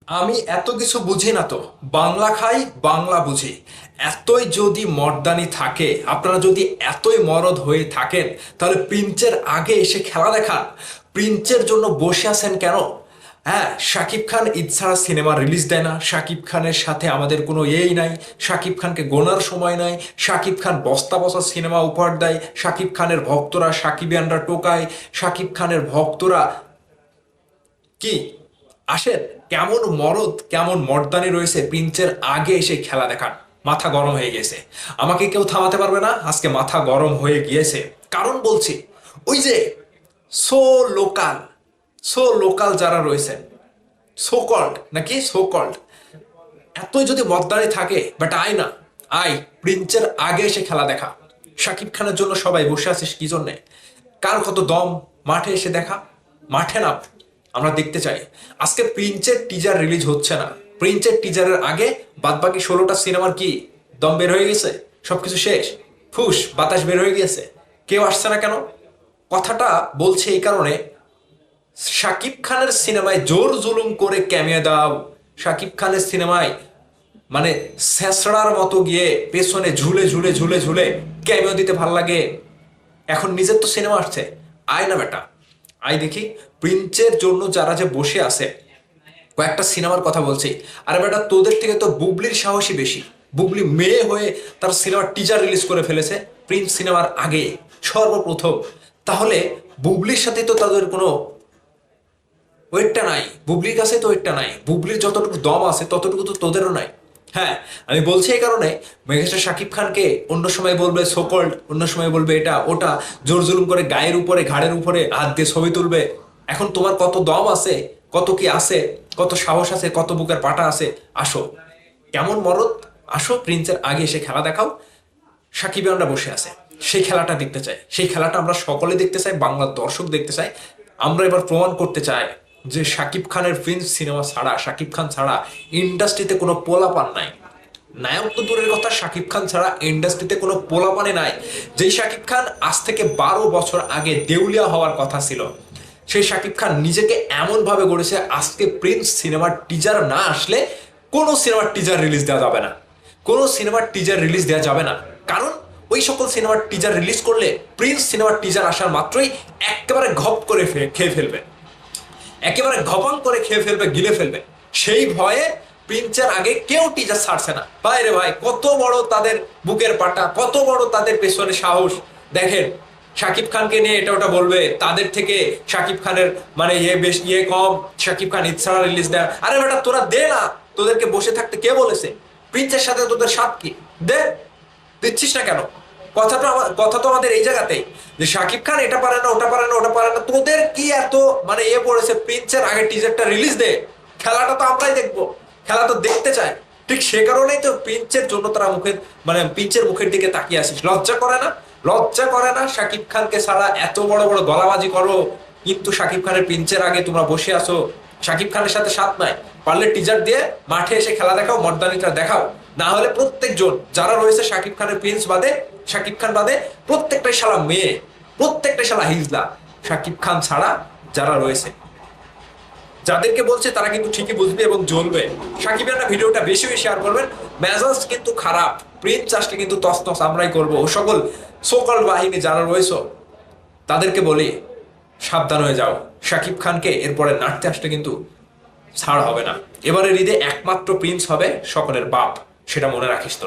আমি এত কিছু বুঝি না তো। বাংলা খাই, বাংলা বুঝি। এতই যদি মর্দানি থাকে, আপনারা যদি এতই মরদ হয়ে থাকেন, তাহলে প্রিন্সের আগে এসে খেলা দেখান। প্রিন্সের জন্য বসে আছেন কেন? হ্যাঁ, শাকিব খান ঈদ ছাড়া সিনেমা রিলিজ দেয় না। শাকিব খানের সাথে আমাদের কোনো ইয়েই নাই। শাকিব খানকে গোনার সময় নাই। শাকিব খান বস্তা বস্তা সিনেমা উপহার দেয়। শাকিব খানের ভক্তরা শাকিবিয়ানরা টোকায়। শাকিব খানের ভক্তরা কি আসেন, কেমন মরদ কেমন মর্দানি রয়েছে প্রিন্সের আগে এসে খেলা দেখান। মাথা গরম হয়ে গেছে। আমাকে কেউ থামাতে পারবে না, আজকে মাথা গরম হয়ে গিয়েছে। কারণ বলছি, ওই যে সো লোকাল, সো লোকাল যারা রয়েছেন, সো কল্ড নাকি সো কল্ড, এতই যদি মর্দানি থাকে, বাট আয় না, আয় প্রিন্সের আগে এসে খেলা দেখা। শাকিব খানের জন্য সবাই বসে আছিস কি জন্যে? কার কত দম, মাঠে এসে দেখা। মাঠে নাম, আমরা দেখতে চাই। আজকে প্রিন্সের টিজার রিলিজ হচ্ছে না। প্রিন্সের টিজারের আগে বাদবাকি 16টা সিনেমার কি দম বের হয়ে গেছে? সবকিছু শেষ, ফুস বাতাস বের হয়ে গিয়েছে। কেউ আসছে না কেন? কথাটা বলছে এই কারণে, শাকিব খানের সিনেমায় জোর জুলুম করে ক্যামিও দাও। শাকিব খানের সিনেমায় মানে ছেঁচড়ার মতো গিয়ে পেছনে ঝুলে ঝুলে ঝুলে ঝুলে ক্যামিও দিতে ভাল লাগে। এখন নিজের তো সিনেমা আসছে, আয় না বেটা, আয় দেখি। প্রিন্সের জন্য যারা যে বসে আছে, কয়েকটা সিনেমার কথা বলছি। আরে বেটা, তোদের থেকে তো বুবলির সাহসী বেশি। বুবলি মেয়ে হয়ে তার সিনেমার টিজার রিলিজ করে ফেলেছে প্রিন্স সিনেমার আগে, সর্বপ্রথম। তাহলে বুবলির সাথে তো তাদের কোনো ওয়েটটা নাই। বুবলির কাছে তো ওয়েটটা নাই। বুবলির যতটুকু দম আছে ততটুকু তো তোদেরও নাই। হ্যাঁ, আমি বলছি এই কারণে, মেঘেস্টার শাকিব খানকে অন্য সময় বলবে সোকল্ড, অন্য সময় বলবে এটা ওটা, জোর জুলুম করে গায়ের উপরে ঘাড়ের উপরে হাত দিয়ে ছবি তুলবে। এখন তোমার কত দম আছে, কত কি আছে, কত সাহস আছে, কত বুকের পাটা আছে, আসো। কেমন মরদ, আসো প্রিন্সের আগে এসে খেলা দেখাও। সাকিবিয়ানরা বসে আছে, সেই খেলাটা দেখতে চাই। সেই খেলাটা আমরা সকলে দেখতে চাই, বাংলার দর্শক দেখতে চাই। আমরা এবার প্রমাণ করতে চাই যে শাকিব খানের প্রিন্স সিনেমা ছাড়া, শাকিব খান ছাড়া ইন্ডাস্ট্রিতে কোনো পোলাপান নাই। নায়ক তো দূরের কথা, শাকিব খান ছাড়া ইন্ডাস্ট্রিতে কোনো পোলাপানে নাই। যেই শাকিব খান আজ থেকে 12 বছর আগে দেউলিয়া হওয়ার কথা ছিল, সেই শাকিব খান নিজেকে এমন ভাবে গড়েছে, আজকে প্রিন্স সিনেমার টিজার না আসলে কোনো সিনেমার টিজার রিলিজ দেওয়া যাবে না। কোনো সিনেমার টিজার রিলিজ দেওয়া যাবে না। কারণ ওই সকল সিনেমার টিজার রিলিজ করলে প্রিন্স সিনেমার টিজার আসার মাত্রই একেবারে ঘপ করে খেয়ে ফেলবে। একেবারে ঘপাং করে খেয়ে ফেলবে, গিলে ফেলবে। সেই ভয়ে প্রিন্সের আগে কেউ টিজার ছাড়ছে না। ভাই রে ভাই, কত বড় তাদের বুকের পাটা, কত বড় তাদের পেছনে সাহস। দেখেন, শাকিব খানকে নিয়ে এটা ওটা বলবে, তাদের থেকে শাকিব খানের মানে ইয়ে বেশ ইয়ে কম। শাকিব খান ইচ্ছা রিলিজ দেয়, আরে বেটা তোরা দে না। তোদেরকে বসে থাকতে কে বলেছে? প্রিন্সের সাথে তোদের সাথ কি? দে, দিচ্ছিস না কেন? কথা তো আমাদের এই জায়গাতেই, যে শাকিব খান এটা পারে না, ওটা পারে না, ওটা পারে না। তোদের কি এত মানে ইয়ে পড়েছে? প্রিন্সের আগে টিজারটা রিলিজ দে, খেলাটা তো আমরাই দেখবো। খেলা তো দেখতে চাই। ঠিক সে কারণেই তো প্রিন্সের জন্য তারা মুখের মানে প্রিন্সের মুখের দিকে তাকিয়ে আসিস। লজ্জা করে না? লজ্জা করে না? শাকিব খানকে ছাড়া এত বড় বড় গলাবাজি করো, কিন্তু শাকিব খানের প্রিন্সের আগে তোমরা বসে আছো। শাকিব খানের সাথে সাথ নাই। পারলে টিজার দিয়ে মাঠে এসে খেলা দেখাও, মর্দানিটা দেখাও। না হলে প্রত্যেকজন যারা রয়েছে শাকিব খানের প্রিন্স বাদে, শাকিব খান বাদে, প্রত্যেকটাই শালা মেয়ে, প্রত্যেকটাই শালা হিজলা। শাকিব খান ছাড়া যারা রয়েছে, যাদেরকে বলছে তারা কিন্তু ঠিকই বুঝবে এবং জ্বলবে। সাকিবের ভিডিওটা বেশি বেশি শেয়ার করবেন। মেজাজ কিন্তু খারাপ, প্রিন্স আসলে কিন্তু তছনছ আমরাই করবো। ও সকল সকল বাহিনী যারা রয়েছে তাদেরকে বলি, সাবধান হয়ে যাও। শাকিব খানকে এরপরে নাড়তে আসলে কিন্তু ছাড় হবে না। এবারের ঈদে একমাত্র প্রিন্স হবে সকলের বাপ, সেটা মনে রাখিস তোরা।